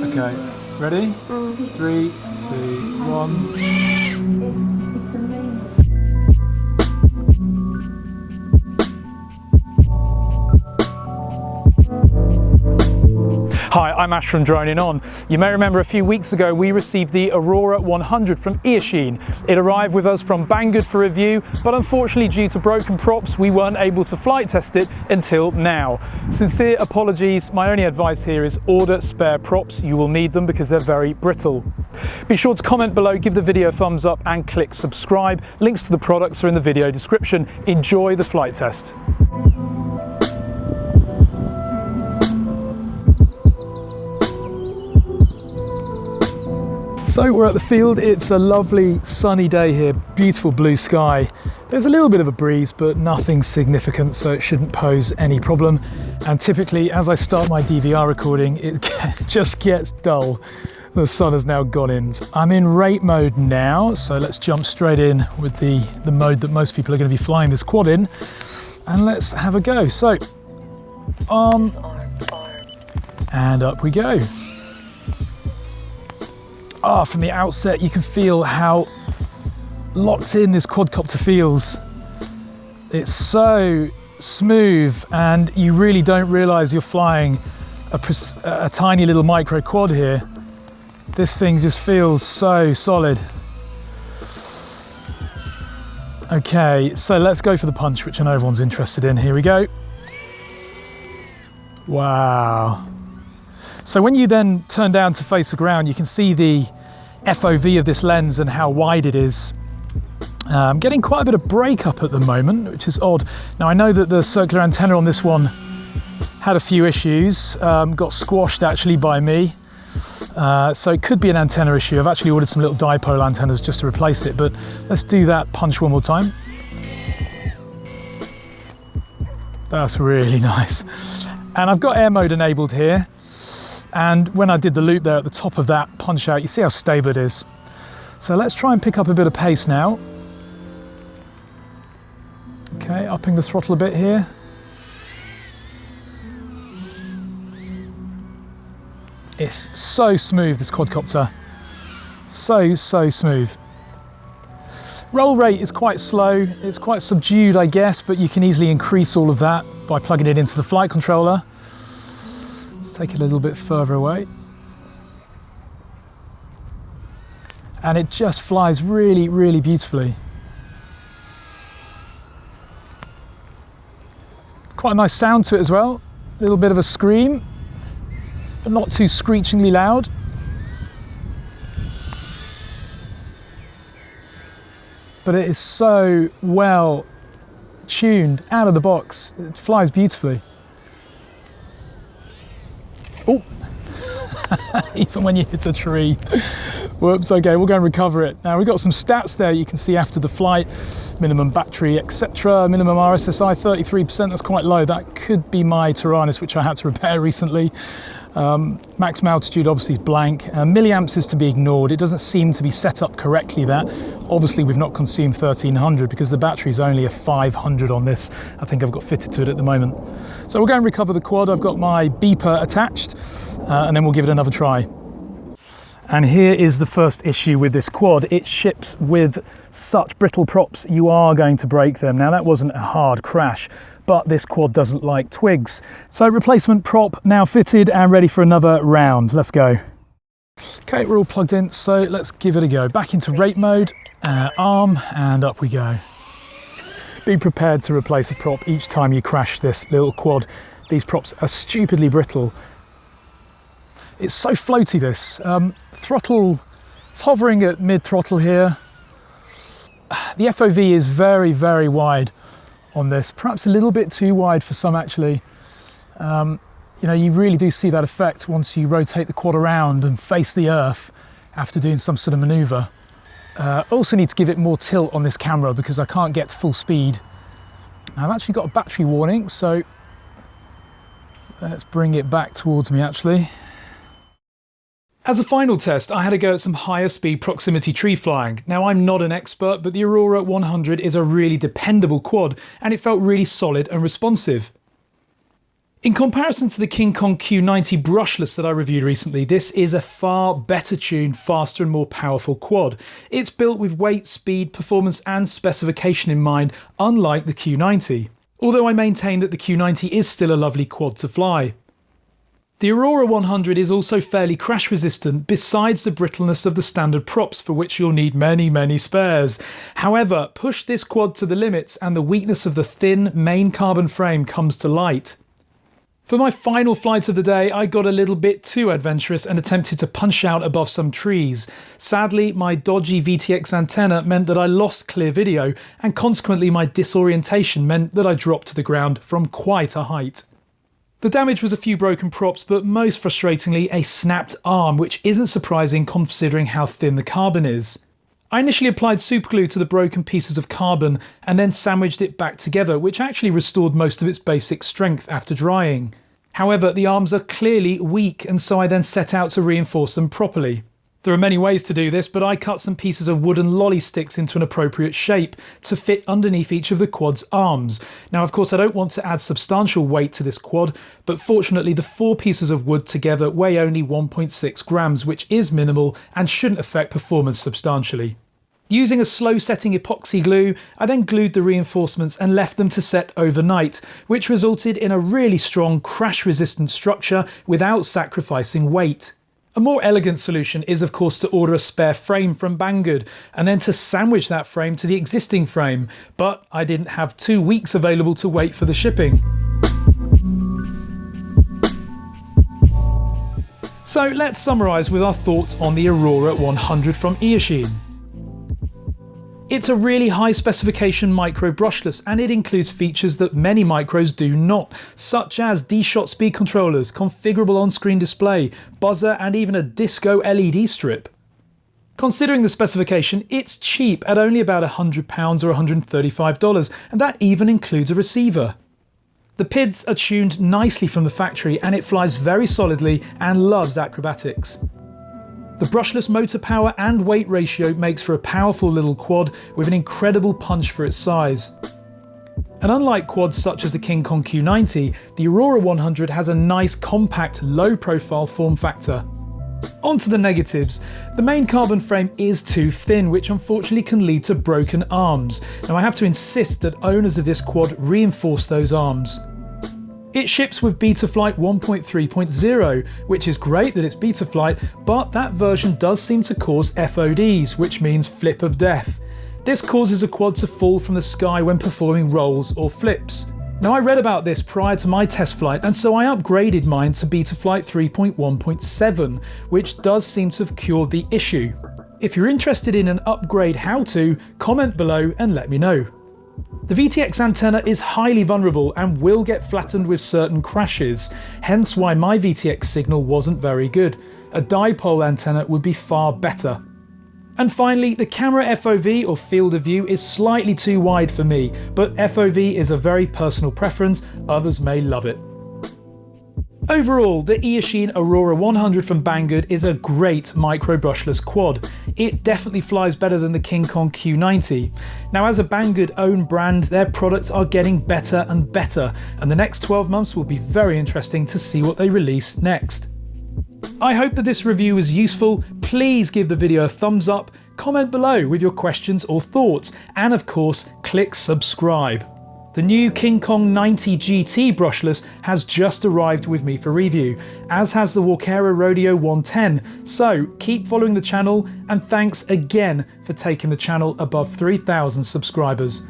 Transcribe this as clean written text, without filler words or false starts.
Okay, ready? 3, 2, 1. Hi, I'm Ash from DroningON. You may remember a few weeks ago we received the Aurora 100 from Eachine. It arrived with us from BangGood for review, but unfortunately due to broken props we weren't able to flight test it until now. Sincere apologies, my only advice here is order spare props. You will need them because they're very brittle. Be sure to comment below, give the video a thumbs up and click subscribe. Links to the products are in the video description. Enjoy the flight test. So we're at the field, it's a lovely sunny day here, beautiful blue sky. There's a little bit of a breeze, but nothing significant, so it shouldn't pose any problem. And typically, as I start my DVR recording, it just gets dull. The sun has now gone in. I'm in rate mode now, so let's jump straight in with the mode that most people are going to be flying this quad in. And let's have a go. So, and up we go. From the outset you can feel how locked in this quadcopter feels. It's so smooth and you really don't realise you're flying a tiny little micro quad here. This thing just feels so solid. Okay, so let's go for the punch, which I know everyone's interested in. Here we go. Wow. So when you then turn down to face the ground, you can see the FOV of this lens and how wide it is. I'm getting quite a bit of breakup at the moment, which is odd. Now I know that the circular antenna on this one had a few issues, got squashed actually by me. So it could be an antenna issue. I've actually ordered some little dipole antennas just to replace it, but let's do that punch one more time. That's really nice. And I've got air mode enabled here. And when I did the loop there at the top of that punch out, you see how stable it is. So let's try and pick up a bit of pace now. Okay, upping the throttle a bit here. It's so smooth, this quadcopter. So smooth. Roll rate is quite slow. It's quite subdued, I guess, but you can easily increase all of that by plugging it into the flight controller. Take it a little bit further away. And it just flies really, really beautifully. Quite a nice sound to it as well. A little bit of a scream, but not too screechingly loud. But it is so well tuned out of the box. It flies beautifully. Oh, even when you hit a tree. Whoops, okay, we'll go and recover it. Now we've got some stats there you can see after the flight, minimum battery, etc. Minimum RSSI, 33%, that's quite low. That could be my Tyrannus, which I had to repair recently. Maximum altitude obviously is blank. Milliamps is to be ignored. It doesn't seem to be set up correctly that. Obviously we've not consumed 1300 because the battery is only a 500 on this. I think I've got fitted to it at the moment. So we'll go and recover the quad. I've got my beeper attached and then we'll give it another try. And here is the first issue with this quad. It ships with such brittle props, you are going to break them. Now that wasn't a hard crash, but this quad doesn't like twigs. So replacement prop now fitted and ready for another round. Let's go. Okay, we're all plugged in, so let's give it a go. Back into rate mode, arm, and up we go. Be prepared to replace a prop each time you crash this little quad. These props are stupidly brittle. It's so floaty, this. Throttle, it's hovering at mid-throttle here. The FOV is very, very wide on this, perhaps a little bit too wide for some actually. You know, you really do see that effect once you rotate the quad around and face the earth after doing some sort of maneuver. Also need to give it more tilt on this camera because I can't get to full speed. I've actually got a battery warning, so let's bring it back towards me actually. As a final test, I had to go at some higher speed proximity tree flying. Now I'm not an expert, but the Aurora 100 is a really dependable quad and it felt really solid and responsive. In comparison to the King Kong Q90 brushless that I reviewed recently, this is a far better tuned, faster and more powerful quad. It's built with weight, speed, performance and specification in mind, unlike the Q90. Although I maintain that the Q90 is still a lovely quad to fly. The Aurora 100 is also fairly crash resistant, besides the brittleness of the standard props for which you'll need many spares. However, push this quad to the limits and the weakness of the thin main carbon frame comes to light. For my final flight of the day, I got a little bit too adventurous and attempted to punch out above some trees. Sadly, my dodgy VTX antenna meant that I lost clear video, and consequently my disorientation meant that I dropped to the ground from quite a height. The damage was a few broken props, but most frustratingly a snapped arm, which isn't surprising considering how thin the carbon is. I initially applied superglue to the broken pieces of carbon and then sandwiched it back together, which actually restored most of its basic strength after drying. However, the arms are clearly weak, and so I then set out to reinforce them properly. There are many ways to do this, but I cut some pieces of wooden lolly sticks into an appropriate shape to fit underneath each of the quad's arms. Now, of course, I don't want to add substantial weight to this quad, but fortunately the 4 pieces of wood together weigh only 1.6 grams, which is minimal and shouldn't affect performance substantially. Using a slow setting epoxy glue, I then glued the reinforcements and left them to set overnight, which resulted in a really strong crash resistant structure without sacrificing weight. A more elegant solution is of course to order a spare frame from BangGood and then to sandwich that frame to the existing frame, but I didn't have 2 weeks available to wait for the shipping. So let's summarise with our thoughts on the Aurora 100 from Eachine. It's a really high specification micro brushless, and it includes features that many micros do not, such as D-Shot speed controllers, configurable on-screen display, buzzer and even a disco LED strip. Considering the specification, it's cheap at only about £100 or $135, and that even includes a receiver. The PIDs are tuned nicely from the factory and it flies very solidly and loves acrobatics. The brushless motor power and weight ratio makes for a powerful little quad with an incredible punch for its size. And unlike quads such as the King Kong Q90, the Aurora 100 has a nice compact, low profile form factor. On to the negatives. The main carbon frame is too thin, which unfortunately can lead to broken arms. Now I have to insist that owners of this quad reinforce those arms. It ships with Betaflight 1.3.0, which is great that it's Betaflight, but that version does seem to cause FODs, which means flip of death. This causes a quad to fall from the sky when performing rolls or flips. Now I read about this prior to my test flight, and so I upgraded mine to Betaflight 3.1.7, which does seem to have cured the issue. If you're interested in an upgrade how-to, comment below and let me know. The VTX antenna is highly vulnerable and will get flattened with certain crashes, hence why my VTX signal wasn't very good. A dipole antenna would be far better. And finally, the camera FOV or field of view is slightly too wide for me, but FOV is a very personal preference, others may love it. Overall, the Eachine Aurora 100 from BangGood is a great micro brushless quad. It definitely flies better than the King Kong Q90. Now as a BangGood own brand, their products are getting better and better, and the next 12 months will be very interesting to see what they release next. I hope that this review was useful. Please give the video a thumbs up, comment below with your questions or thoughts, and of course click subscribe. The new King Kong 90 GT brushless has just arrived with me for review, as has the Walkera Rodeo 110, so keep following the channel and thanks again for taking the channel above 3,000 subscribers.